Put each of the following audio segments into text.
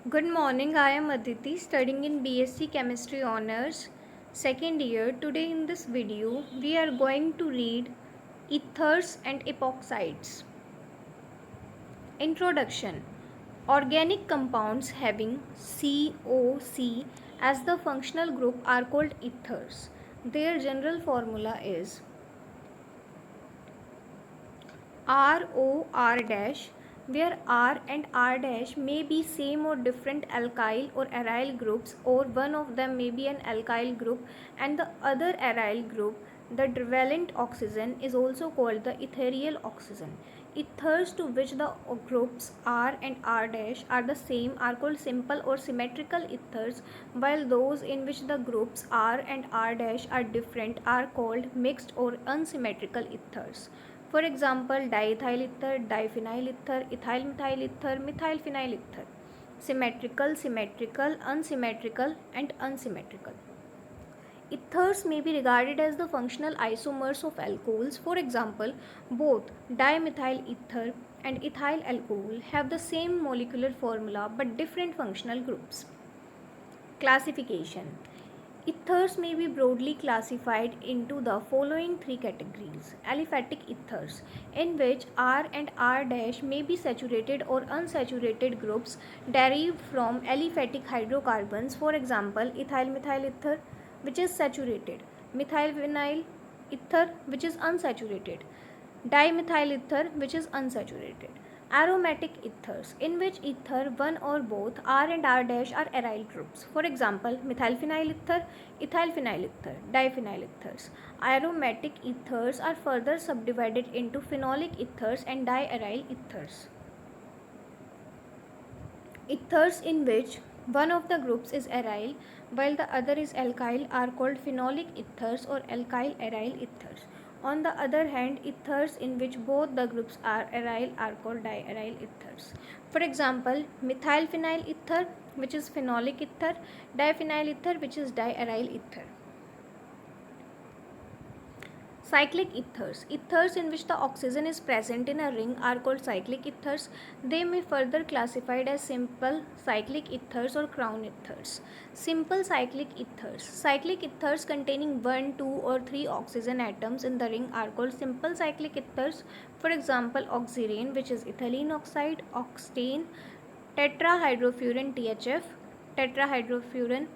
Good morning, I am Aditi studying in BSc Chemistry Honours, second year. Today in this video, we are going to read ethers and epoxides. Introduction. Organic compounds having COC as the functional group are called ethers. Their general formula is ROR dash, where R and R dash may be same or different alkyl or aryl groups, or one of them may be an alkyl group and the other aryl group. The valent oxygen is also called the ethereal oxygen. Ethers to which the groups R and R dash are the same are called simple or symmetrical ethers, while those in which the groups R and R dash are different are called mixed or unsymmetrical ethers. For example, diethyl ether, diphenyl ether, ethyl methyl ether, methyl phenyl ether. Symmetrical, symmetrical, unsymmetrical, and unsymmetrical. Ethers may be regarded as the functional isomers of alcohols. For example, both dimethyl ether and ethyl alcohol have the same molecular formula but different functional groups. Classification. Ethers may be broadly classified into the following three categories. Aliphatic ethers, in which R and R dash may be saturated or unsaturated groups derived from aliphatic hydrocarbons. For example, ethyl methyl ether, which is saturated, methyl vinyl ether, which is unsaturated, dimethyl ether, which is unsaturated. Aromatic ethers, in which ether one or both R and R dash are aryl groups. For example, methylphenyl ether, ethyl phenyl ether, diphenyl ethers. Aromatic ethers are further subdivided into phenolic ethers and diaryl ethers. Ethers in which one of the groups is aryl while the other is alkyl are called phenolic ethers or alkyl aryl ethers. On the other hand, ethers in which both the groups are aryl are called diaryl ethers. For example, methylphenyl ether, which is phenolic ether, diphenyl ether, which is diaryl ether. Cyclic ethers. Ethers in which the oxygen is present in a ring are called cyclic ethers. They may further classified as simple cyclic ethers or crown ethers. Simple cyclic ethers. Cyclic ethers containing 1, 2 or 3 oxygen atoms in the ring are called simple cyclic ethers. For example, oxirane, which is ethylene oxide, octane, tetrahydrofuran THF, tetrahydrofuran,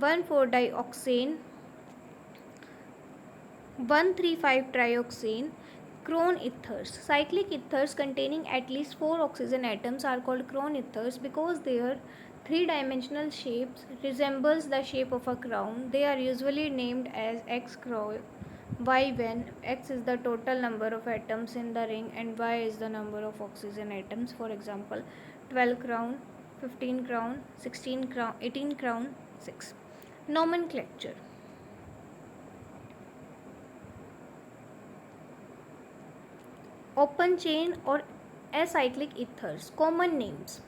1,4-dioxane, 1,3,5-trioxane. Chrome ethers. Cyclic ethers containing at least 4 oxygen atoms are called chrome ethers because their three-dimensional shapes resembles the shape of a crown. They are usually named as X crown, Y when X is the total number of atoms in the ring and Y is the number of oxygen atoms. For example, 12 crown, 15 crown, 16 crown, 18 crown, 6. Nomenclature. Open chain or acyclic ethers. Common names.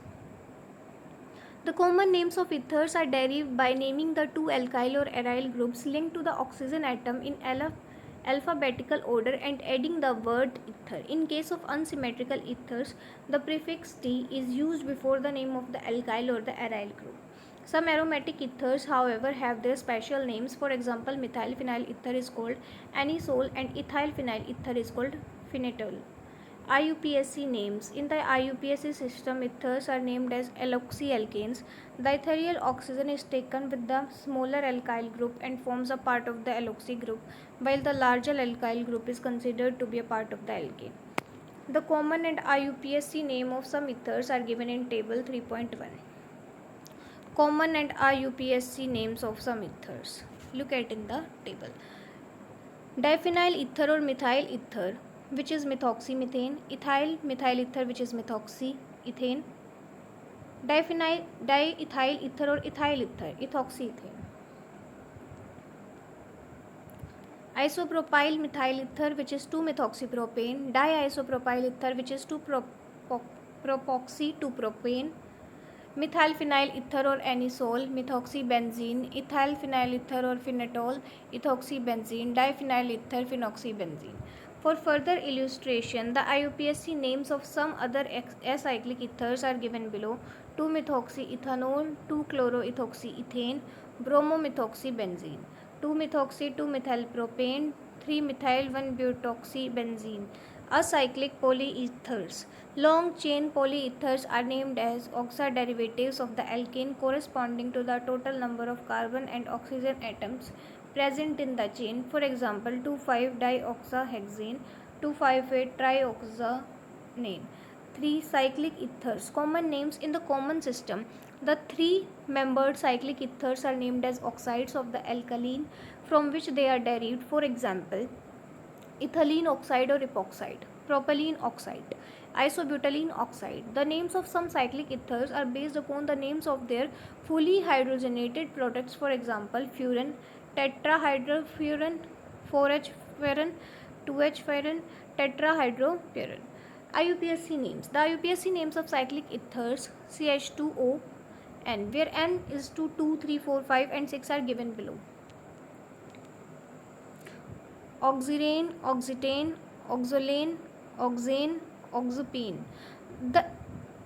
The common names of ethers are derived by naming the two alkyl or aryl groups linked to the oxygen atom in alphabetical order and adding the word ether. In case of unsymmetrical ethers, the prefix T is used before the name of the alkyl or the aryl group. Some aromatic ethers, however, have their special names. For example, methylphenyl ether is called anisole and ethyl phenyl ether is called phenetol. IUPAC names. In the IUPAC system, ethers are named as alkoxyalkanes. The ethereal oxygen is taken with the smaller alkyl group and forms a part of the alkoxy group, while the larger alkyl group is considered to be a part of the alkane. The common and IUPAC name of some ethers are given in table 3.1. Common and IUPAC names of some ethers. Look at in the table. Diphenyl ether or methyl ether, which is methoxymethane, ethyl methyl ether, which is methoxyethane, diethyl ether or ethyl ether, ethoxyethane. Isopropyl methyl ether, which is 2-methoxypropane, diisopropyl ether, which is 2-propoxy-2-propane, methylphenyl ether or anisole, methoxybenzene, ethyl phenyl ether or phenetol, ethoxybenzene, diphenyl ether, phenoxybenzene. For further illustration, the IUPAC names of some other acyclic ethers are given below: 2-methoxyethanol, 2-chloroethoxyethane, bromomethoxybenzene, 2-methoxy-2-methylpropane, 3-methyl-1-butoxybenzene. Acyclic polyethers. Long chain polyethers are named as oxaderivatives of the alkane corresponding to the total number of carbon and oxygen atoms present in the chain. For example, 2,5-dioxahexane, 2,5,8-trioxanane. 3. Cyclic ethers. Common names in the common system. The three-membered cyclic ethers are named as oxides of the alkaline from which they are derived. For example, ethylene oxide or epoxide, propylene oxide, isobutylene oxide. The names of some cyclic ethers are based upon the names of their fully hydrogenated products. For example, furan, tetrahydrofuran, 4H furan, 2H furan, tetrahydrofuran. IUPAC names. The IUPAC names of cyclic ethers CH2O N, where N is 2, 2, 3, 4, 5 and 6 are given below: oxirane, oxetane, oxolane, oxane, oxapine. The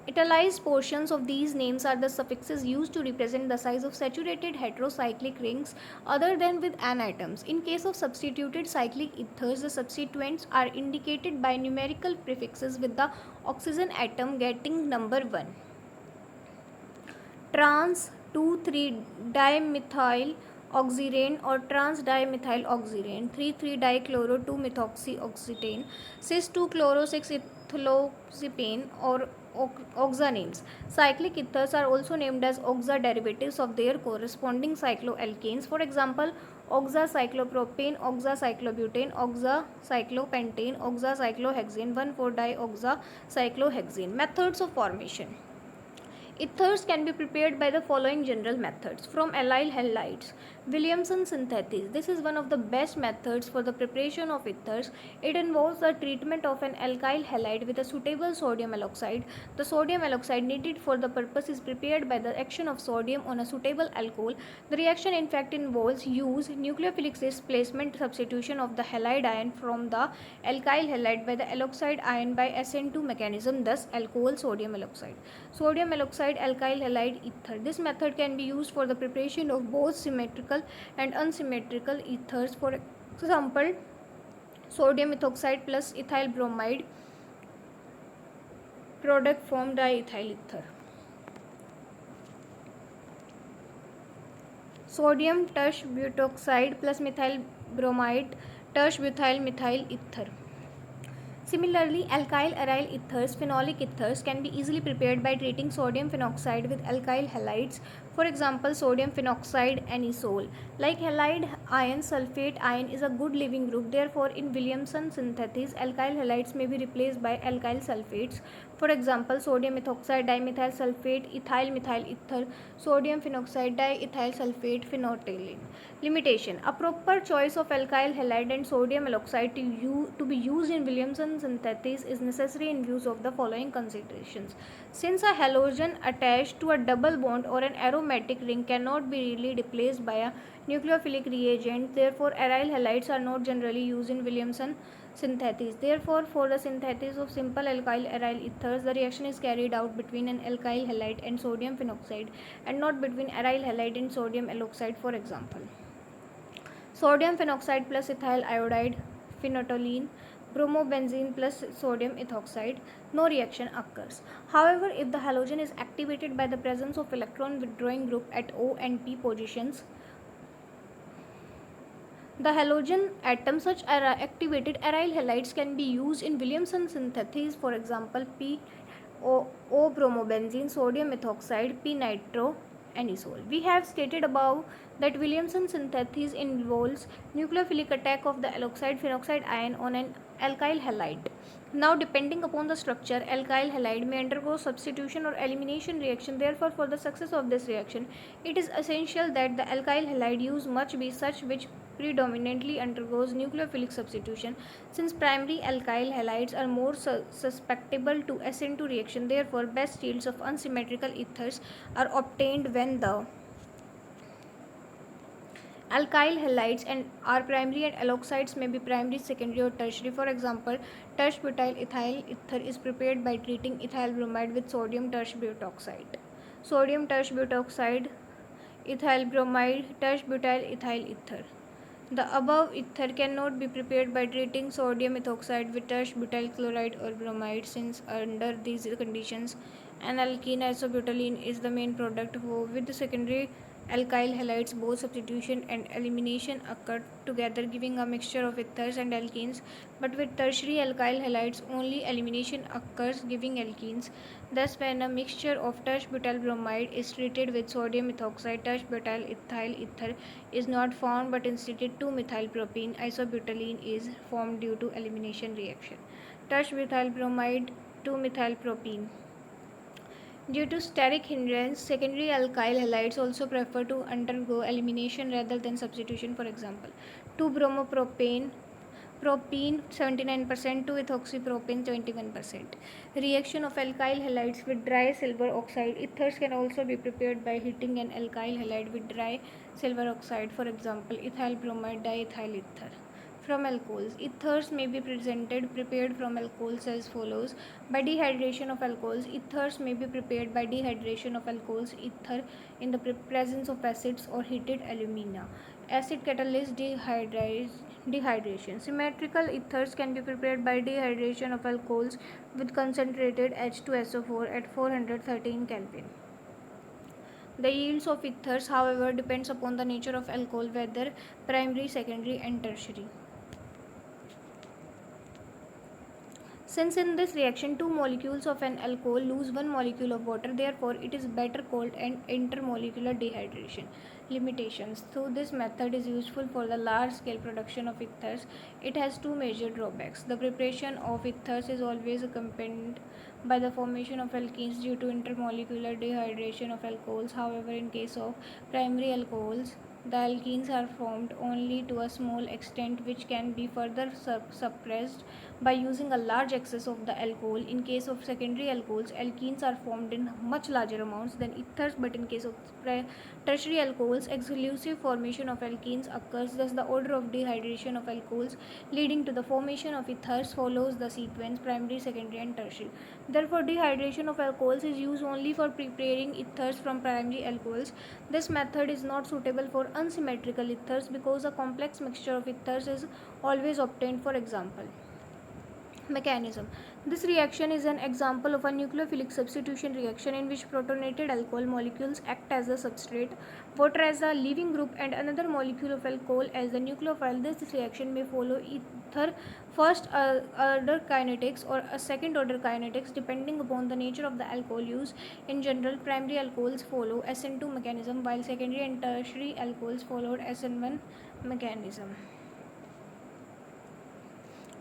italicized portions of these names are the suffixes used to represent the size of saturated heterocyclic rings other than with N atoms. In case of substituted cyclic ethers, the substituents are indicated by numerical prefixes with the oxygen atom getting number 1. Trans 2,3-dimethyl oxirane or trans dimethyl oxirane, 3,3-dichloro-2-methoxyoxetane, cis-2-chloro-6-ethylopsipane or oxananes. Cyclic ethers are also named as oxaderivatives of their corresponding cycloalkanes. For example, oxacyclopropane, oxacyclobutane, oxacyclopentane, oxacyclohexane, 1,4-dioxacyclohexane. Methods of formation. Ethers can be prepared by the following general methods. From allyl halides. Williamson synthesis. This is one of the best methods for the preparation of ethers. It involves the treatment of an alkyl halide with a suitable sodium alkoxide. The sodium alkoxide needed for the purpose is prepared by the action of sodium on a suitable alcohol. The reaction in fact involves use nucleophilic displacement substitution of the halide ion from the alkyl halide by the alkoxide ion by SN2 mechanism, thus alcohol sodium alkoxide. Sodium alkoxide alkyl halide ether. This method can be used for the preparation of both symmetrical and unsymmetrical ethers. For example, sodium ethoxide plus ethyl bromide product form diethyl ether. Sodium tush butoxide plus methyl bromide tush butyl methyl ether. Similarly, alkyl aryl ethers, phenolic ethers can be easily prepared by treating sodium phenoxide with alkyl halides. For example, sodium phenoxide anisole. Like halide ion, sulfate ion is a good leaving group. Therefore, in Williamson synthesis, alkyl halides may be replaced by alkyl sulfates. For example, sodium ethoxide dimethyl sulfate, ethyl methyl ether, sodium phenoxide diethyl sulfate, phenolphthalein. Limitation. A proper choice of alkyl halide and sodium alkoxide to be used in Williamson synthesis is necessary in view of the following considerations. Since a halogen attached to a double bond or an aromatic ring cannot be readily replaced by a nucleophilic reagent, therefore aryl halides are not generally used in Williamson synthesis. Therefore, for the synthesis of simple alkyl aryl ethers, the reaction is carried out between an alkyl halide and sodium phenoxide and not between aryl halide and sodium alkoxide. For example, sodium phenoxide plus ethyl iodide, phenolphthalein, bromobenzene plus sodium ethoxide, no reaction occurs. However, if the halogen is activated by the presence of electron withdrawing group at O and P positions, the halogen atoms, such activated aryl halides can be used in Williamson synthesis. For example, O bromobenzene, sodium ethoxide, P nitro anisole. We have stated above that Williamson synthesis involves nucleophilic attack of the alkoxide phenoxide ion on an alkyl halide. Now, depending upon the structure, alkyl halide may undergo substitution or elimination reaction. Therefore, for the success of this reaction, it is essential that the alkyl halide used must be such which predominantly undergoes nucleophilic substitution. Since primary alkyl halides are more susceptible to SN2 reaction, therefore best yields of unsymmetrical ethers are obtained when the Alkyl halides and are primary and alkoxides may be primary, secondary or tertiary. For example, tertiary ethyl ether is prepared by treating ethyl bromide with sodium tertiary butoxide. Sodium tertiary butoxide, ethyl bromide, tertiary ethyl ether. The above ether cannot be prepared by treating sodium ethoxide with tertiary chloride or bromide, since under these conditions an alkene isobutylene is the main product. With the secondary alkyl halides, both substitution and elimination occur together, giving a mixture of ethers and alkenes, but with tertiary alkyl halides only elimination occurs, giving alkenes. Thus, when a mixture of tertiary bromide is treated with sodium ethoxide, tertiary ethyl ether is not formed, but instead 2-methylpropene isobutylene is formed due to elimination reaction. Tertiary bromide 2-methylpropene. Due to steric hindrance, secondary alkyl halides also prefer to undergo elimination rather than substitution. For example, 2-bromopropane propene 79%, 2-ethoxypropane 21%. Reaction of alkyl halides with dry silver oxide ethers can also be prepared by heating an alkyl halide with dry silver oxide. For example, ethyl bromide diethyl ether. From alcohols, ethers may be prepared from alcohols as follows. By dehydration of alcohols, ethers may be prepared by dehydration of alcohols ether in the presence of acids or heated alumina. Acid catalyst dehydration. Symmetrical ethers can be prepared by dehydration of alcohols with concentrated H2SO4 at 413 Kelvin. The yields of ethers, however, depends upon the nature of alcohol, whether primary, secondary and tertiary. Since in this reaction 2 molecules of an alcohol lose 1 molecule of water, therefore it is better called an intermolecular dehydration. Limitations. Though this method is useful for the large scale production of ethers, it has two major drawbacks. The preparation of ethers is always accompanied by the formation of alkenes due to intermolecular dehydration of alcohols. However, in case of primary alcohols, the alkenes are formed only to a small extent, which can be further suppressed by using a large excess of the alcohol. In case of secondary alcohols, alkenes are formed in much larger amounts than ethers, but in case of tertiary alcohols, exclusive formation of alkenes occurs. Thus, the order of dehydration of alcohols leading to the formation of ethers follows the sequence primary, secondary and tertiary. Therefore, dehydration of alcohols is used only for preparing ethers from primary alcohols. This method is not suitable for unsymmetrical ethers because a complex mixture of ethers is always obtained. For example, mechanism. This reaction is an example of a nucleophilic substitution reaction in which protonated alcohol molecules act as a substrate, water as a leaving group and another molecule of alcohol as the nucleophile. This reaction may follow either first order kinetics or a second order kinetics depending upon the nature of the alcohol used. In general, primary alcohols follow SN2 mechanism while secondary and tertiary alcohols followed SN1 mechanism.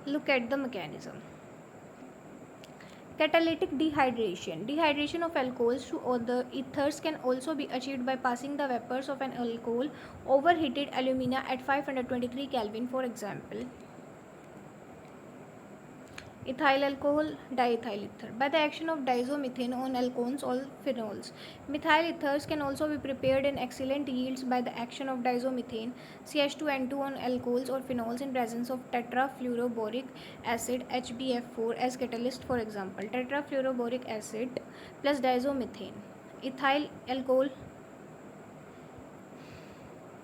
Look at the mechanism. Catalytic dehydration. Dehydration of alcohols to other ethers can also be achieved by passing the vapors of an alcohol over heated alumina at 523 Kelvin. For example, ethyl alcohol, diethyl ether. By the action of diazomethane on alkones or phenols, methyl ethers can also be prepared in excellent yields by the action of diazomethane CH2N2 on alcohols or phenols in presence of tetrafluoroboric acid HBF4 as catalyst. For example, tetrafluoroboric acid plus diazomethane. Ethyl alcohol,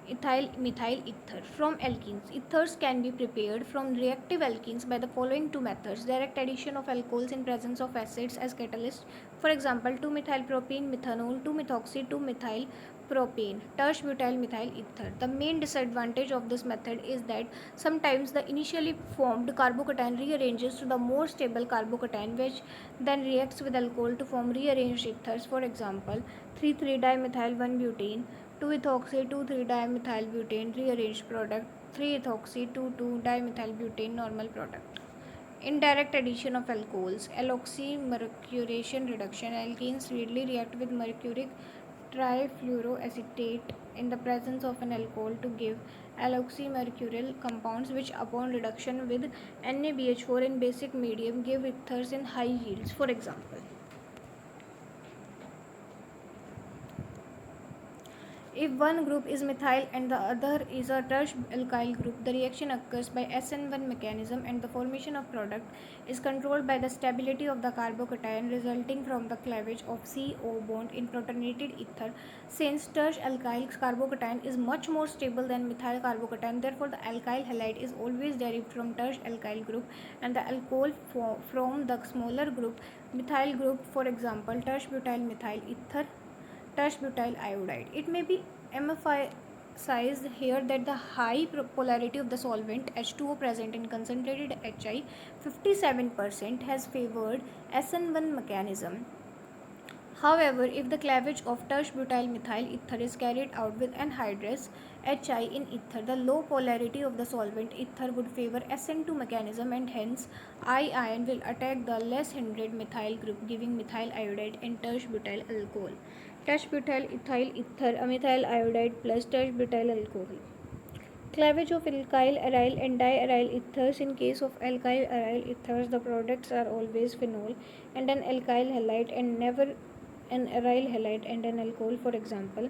ethyl methyl ether. From alkenes, ethers can be prepared from reactive alkenes by the following two methods: direct addition of alcohols in presence of acids as catalyst. For example, 2-methylpropene methanol, 2-methoxy 2-methylpropane, tertiary methyl ether. The main disadvantage of this method is that sometimes the initially formed carbocation rearranges to the more stable carbocation, which then reacts with alcohol to form rearranged ethers. For example, 3,3-dimethyl-1-butane, 2-ethoxy 2,3-dimethylbutane rearranged product, 3-ethoxy 2,2-dimethylbutane normal product. Indirect addition of alcohols. Alloxymercuration reduction. Alkenes readily react with mercuric trifluoroacetate in the presence of an alcohol to give alloxymercuryl compounds, which upon reduction with NaBH4 in basic medium give ethers in high yields. For example, If one group is methyl and the other is a tertiary alkyl group, the reaction occurs by SN1 mechanism and the formation of product is controlled by the stability of the carbocation resulting from the cleavage of CO bond in protonated ether. Since tertiary alkyl carbocation is much more stable than methyl carbocation, therefore the alkyl halide is always derived from tertiary alkyl group and the alcohol from the smaller group methyl group, for example tertiary butyl methyl ether, butyl iodide. It may be emphasized here that the high polarity of the solvent H2O present in concentrated HI 57% has favored SN1 mechanism. However, if the cleavage of tertiary butyl methyl ether is carried out with anhydrous HI in ether, the low polarity of the solvent ether would favor SN2 mechanism and hence I ion will attack the less hindered methyl group, giving methyl iodide and tertiary butyl alcohol. Tertiary butyl ethyl ether, methyl iodide plus tertiary butyl alcohol. Cleavage of alkyl aryl and diaryl ethers. In case of alkyl aryl ethers, the products are always phenol and an alkyl halide and never an aryl halide and an alcohol. For example,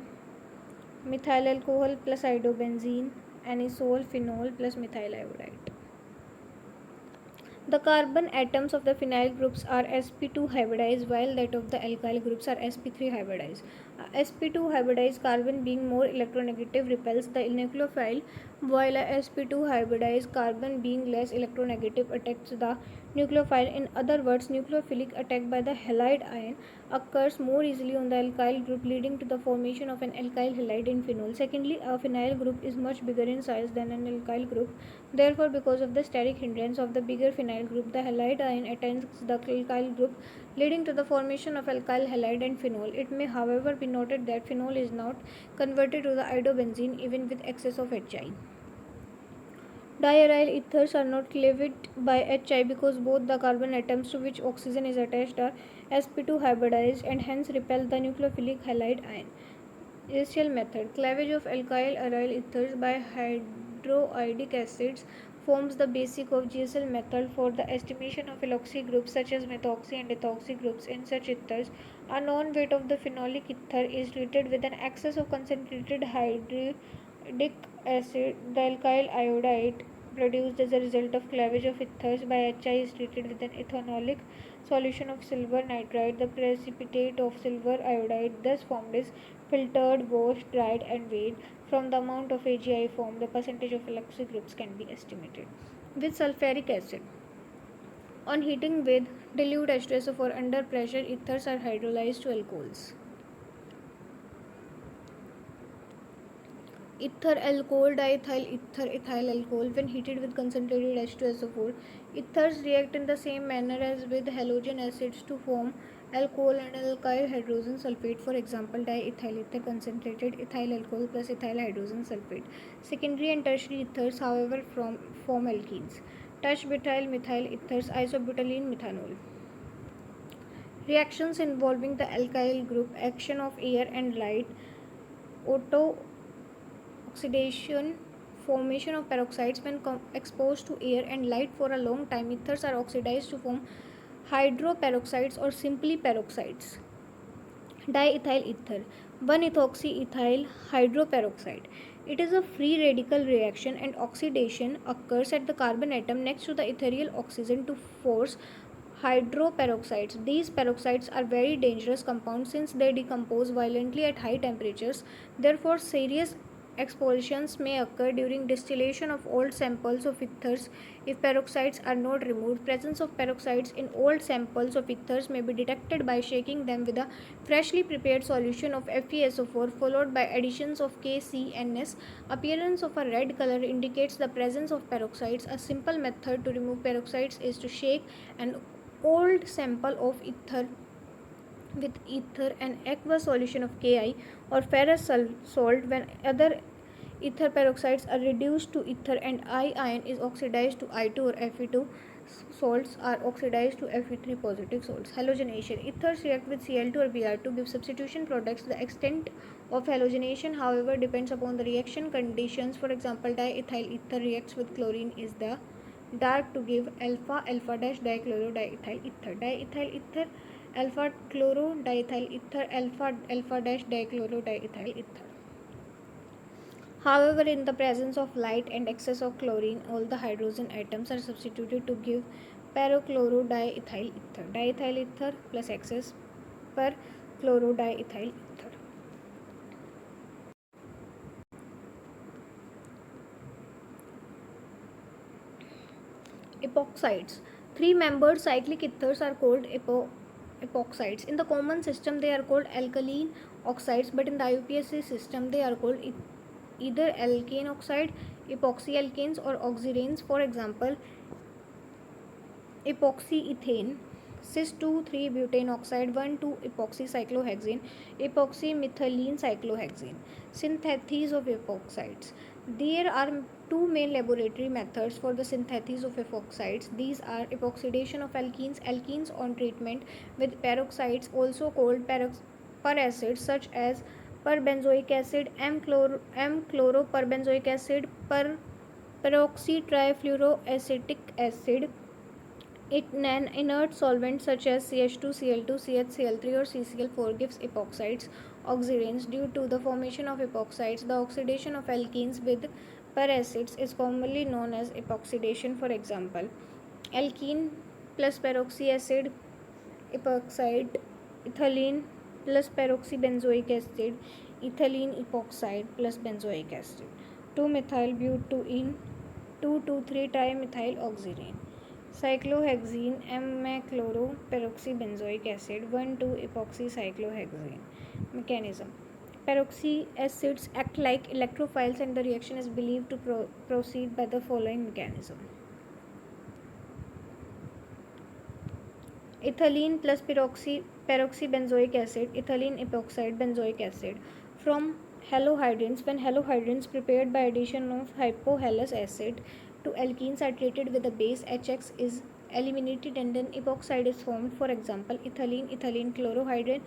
methyl alcohol plus iodobenzene, anisole phenol plus methyl iodide. The carbon atoms of the phenyl groups are sp2 hybridized while that of the alkyl groups are sp3 hybridized. Sp2 hybridized carbon being more electronegative repels the nucleophile, while a sp2 hybridized carbon being less electronegative attacks the nucleophile. In other words, nucleophilic attack by the halide ion occurs more easily on the alkyl group, leading to the formation of an alkyl halide in phenol. Secondly, a phenyl group is much bigger in size than an alkyl group. Therefore, because of the steric hindrance of the bigger phenyl group, the halide ion attacks the alkyl group, leading to the formation of alkyl halide and phenol. It may, however, be noted that phenol is not converted to the iodobenzene even with excess of HI. Diaryl ethers are not cleaved by HI because both the carbon atoms to which oxygen is attached are sp2 hybridized and hence repel the nucleophilic halide ion. Initial method. Cleavage of alkyl aryl ethers by hydroiodic acids forms the basic of GSL method for the estimation of alkoxy groups such as methoxy and ethoxy groups. In such ethers, a known weight of the phenolic ether is treated with an excess of concentrated hydroiodic acid. The alkyl iodide produced as a result of cleavage of ethers by HI is treated with an ethanolic solution of silver nitride. The precipitate of silver iodide thus formed is filtered, washed, dried and weighed. From the amount of AgI formed, the percentage of alkoxy groups can be estimated. With sulfuric acid, on heating with dilute H2SO4 under pressure, ethers are hydrolyzed to alcohols. Ether alcohol, diethyl ether, ethyl alcohol. When heated with concentrated H2SO4, ethers react in the same manner as with halogen acids to form alcohol and alkyl hydrogen sulfate. For example, diethyl ether concentrated ethyl alcohol plus ethyl hydrogen sulfate. Secondary and tertiary ethers, however, form alkenes. Tertiary butyl methyl ethers, isobutylene methanol. Reactions involving the alkyl group, action of air and light, oxidation, formation of peroxides. When exposed to air and light for a long time, ethers are oxidized to form hydroperoxides or simply peroxides. Diethyl ether, 1-ethoxy-ethyl hydroperoxide. It is a free radical reaction and oxidation occurs at the carbon atom next to the ethereal oxygen to force hydroperoxides. These peroxides are very dangerous compounds since they decompose violently at high temperatures. Therefore, serious expulsions may occur during distillation of old samples of ethers if peroxides are not removed. Presence of peroxides in old samples of ethers may be detected by shaking them with a freshly prepared solution of FeSO4 followed by additions of KCNS. Appearance of a red color indicates the presence of peroxides. A simple method to remove peroxides is to shake an old sample of ether with ether and aqueous solution of Ki or ferrous salt. When other ether peroxides are reduced to ether and I ion is oxidized to I2 or Fe2, salts are oxidized to Fe3 positive salts. Halogenation. Ethers react with Cl2 or Br to give substitution products. The extent of halogenation, however, depends upon the reaction conditions. For example, diethyl ether reacts with chlorine is the dark to give alpha dash dichloro diethyl ether. Diethyl ether, alpha chloro diethyl ether, alpha dash dichloro diethyl ether. However, in the presence of light and excess of chlorine, all the hydrogen atoms are substituted to give perchlorodiethyl ether. Diethyl ether plus excess perchlorodiethyl ether. Epoxides. Three-membered cyclic ethers are called epoxides. In the common system, they are called alkaline oxides, but in the IUPAC system, they are called either alkane oxide, epoxy alkanes, or oxiranes. For example, epoxyethane, cis-2,3-butane oxide, 1,2-epoxy cyclohexane, epoxy methylene cyclohexane. Synthesis of epoxides. There are two main laboratory methods for the synthesis of epoxides. These are epoxidation of alkenes on treatment with peroxides, also called peracids, such as perbenzoic acid, M-chloroperbenzoic acid, peroxytrifluoroacetic acid, an inert solvent such as CH2, Cl2, CHCl3 or CCl4 gives epoxides, oxiranes. Due to the formation of epoxides, the oxidation of alkenes with peracids is commonly known as epoxidation. For example, alkene plus peroxy acid, epoxide, ethylene plus peroxybenzoic acid, ethylene epoxide plus benzoic acid, 2-methylbutene, 2,2,3-trimethyl oxirane. Cyclohexene, M-chloroperoxybenzoic acid, 1,2-epoxy cyclohexane. Mechanism. Peroxy acids act like electrophiles and the reaction is believed to proceed by the following mechanism. Ethylene plus peroxybenzoic acid, ethylene epoxide benzoic acid. From halohydrins, when halohydrins prepared by addition of hypohalous acid to alkenes are treated with the base, HX is eliminated and then epoxide is formed. For example, ethylene chlorohydrin,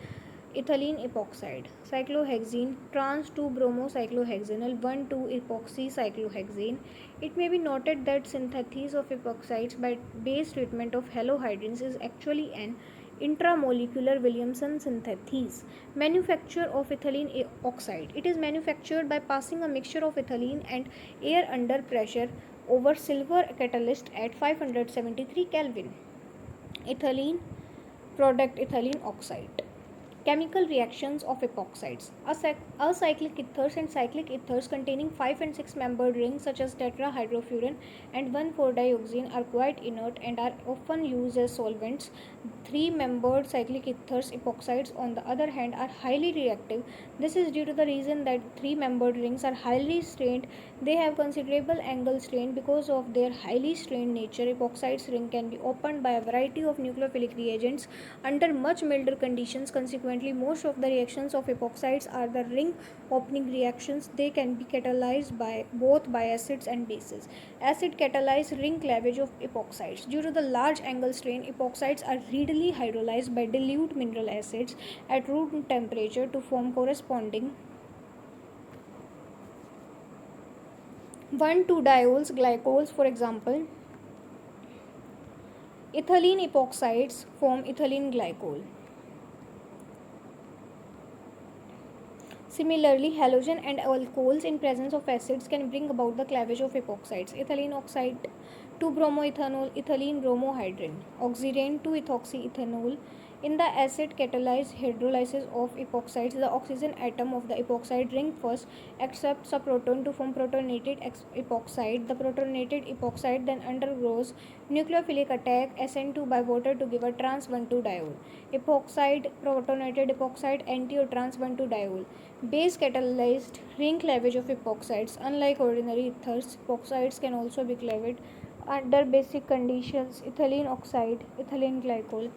ethylene epoxide. Cyclohexene, trans-2-bromocyclohexanol, 1,2-epoxy cyclohexane. It may be noted that synthesis of epoxides by base treatment of halohydrins is actually an intramolecular Williamson synthesis. Manufacture of ethylene oxide. It is manufactured by passing a mixture of ethylene and air under pressure over silver catalyst at 573 Kelvin. Ethylene product ethylene oxide. Chemical reactions of epoxides. Acyclic ethers and cyclic ethers containing 5 and 6 membered rings such as tetrahydrofuran and 1,4-dioxane are quite inert and are often used as solvents. 3-membered cyclic ethers, epoxides, on the other hand, are highly reactive. This is due to the reason that 3-membered rings are highly strained. They have considerable angle strain. Because of their highly strained nature, epoxides ring can be opened by a variety of nucleophilic reagents under much milder conditions. Consequently, most of the reactions of epoxides are the ring opening reactions. They can be catalyzed by both by acids and bases. Acid catalyze ring cleavage of epoxides. Due to the large angle strain, epoxides are readily hydrolyzed by dilute mineral acids at room temperature to form corresponding 1,2-diols glycols. For example, ethylene epoxides form ethylene glycol. Similarly, halogen and alcohols in presence of acids can bring about the cleavage of epoxides. Ethylene oxide, 2-bromoethanol, ethylene bromohydrin. Oxirane, 2-ethoxyethanol. In the acid catalyzed hydrolysis of epoxides, the oxygen atom of the epoxide ring first accepts a proton to form protonated epoxide. The protonated epoxide then undergoes nucleophilic attack SN2 by water to give a trans 1,2-diol. Epoxide, protonated epoxide, anti or trans 1,2-diol. Base catalyzed ring cleavage of epoxides. Unlike ordinary ethers, epoxides can also be cleaved under basic conditions. Ethylene oxide, ethylene glycol.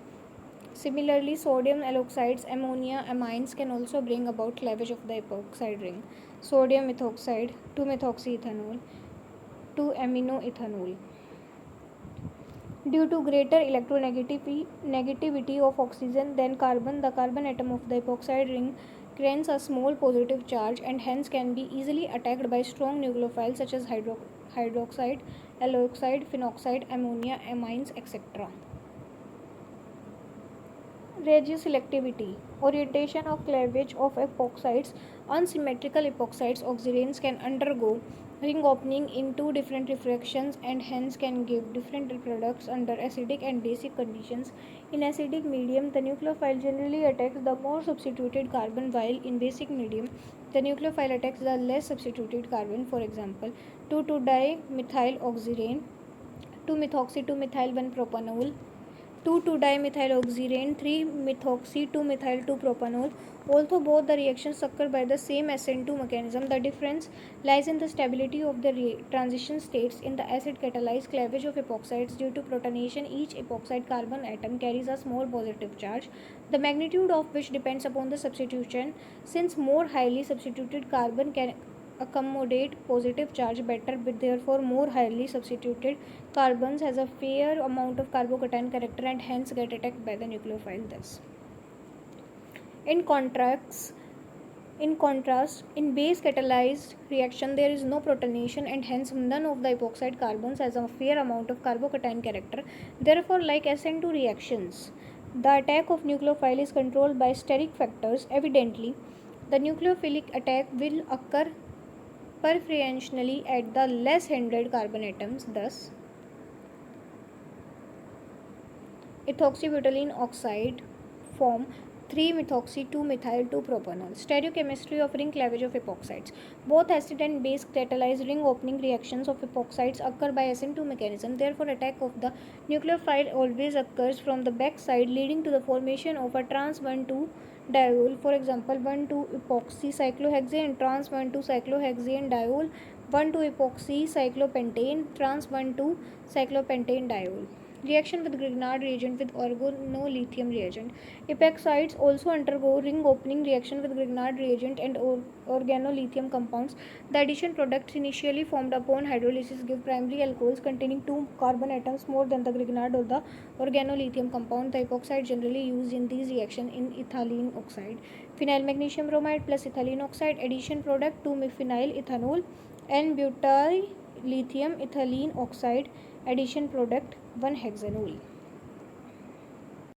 Similarly, sodium alkoxides, ammonia amines can also bring about cleavage of the epoxide ring. Sodium ethoxide, 2-methoxyethanol, 2-aminoethanol. Due to greater electronegativity of oxygen than carbon, the carbon atom of the epoxide ring carries a small positive charge and hence can be easily attacked by strong nucleophiles such as hydroxide, alkoxide, phenoxide, ammonia amines, etc. Radioselectivity. Orientation of cleavage of epoxides. Unsymmetrical epoxides oxygenates can undergo ring opening in two different refractions and hence can give different products under acidic and basic conditions. In acidic medium, the nucleophile generally attacks the more substituted carbon, while in basic medium, the nucleophile attacks the less substituted carbon. For example, 2,2-dimethyl oxyrane, 2-methoxy-2-methyl-1-propanol, 2,2-dimethyloxyrane, 3-methoxy-2-methyl-2-propanol. Although both the reactions occur by the same SN2 mechanism, the difference lies in the stability of the transition states. In the acid-catalyzed cleavage of epoxides due to protonation, each epoxide carbon atom carries a small positive charge, the magnitude of which depends upon the substitution. Since more highly substituted carbon can accommodate positive charge better, but therefore more highly substituted carbons has a fair amount of carbocation character and hence get attacked by the nucleophile. Thus, in contrast, in base catalyzed reaction there is no protonation and hence none of the epoxide carbons has a fair amount of carbocation character. Therefore, like SN2 reactions, the attack of nucleophile is controlled by steric factors. Evidently, the nucleophilic attack will occur preferentially at the less hindered carbon atoms. Thus, ethoxybutylene oxide form 3-methoxy-2-methyl-2-propanol. Stereochemistry of ring cleavage of epoxides. Both acid and base catalyze ring opening reactions of epoxides occur by SN2 mechanism. Therefore, attack of the nucleophile always occurs from the back side, leading to the formation of a trans 1,2 diol. For example, 1,2-epoxy cyclohexane, trans 1,2 cyclohexane diol, 1,2 epoxy cyclopentane, trans 1,2 cyclopentane diol. Reaction with Grignard reagent with organolithium reagent. Epoxides also undergo ring opening reaction with Grignard reagent and organolithium compounds. The addition products initially formed upon hydrolysis give primary alcohols containing 2 carbon atoms more than the Grignard or the organolithium compound. The epoxide generally used in these reactions in ethylene oxide. Phenyl magnesium bromide plus ethylene oxide. Addition product 2-phenyl ethanol and butyl lithium ethylene oxide. Addition product 1-hexanol.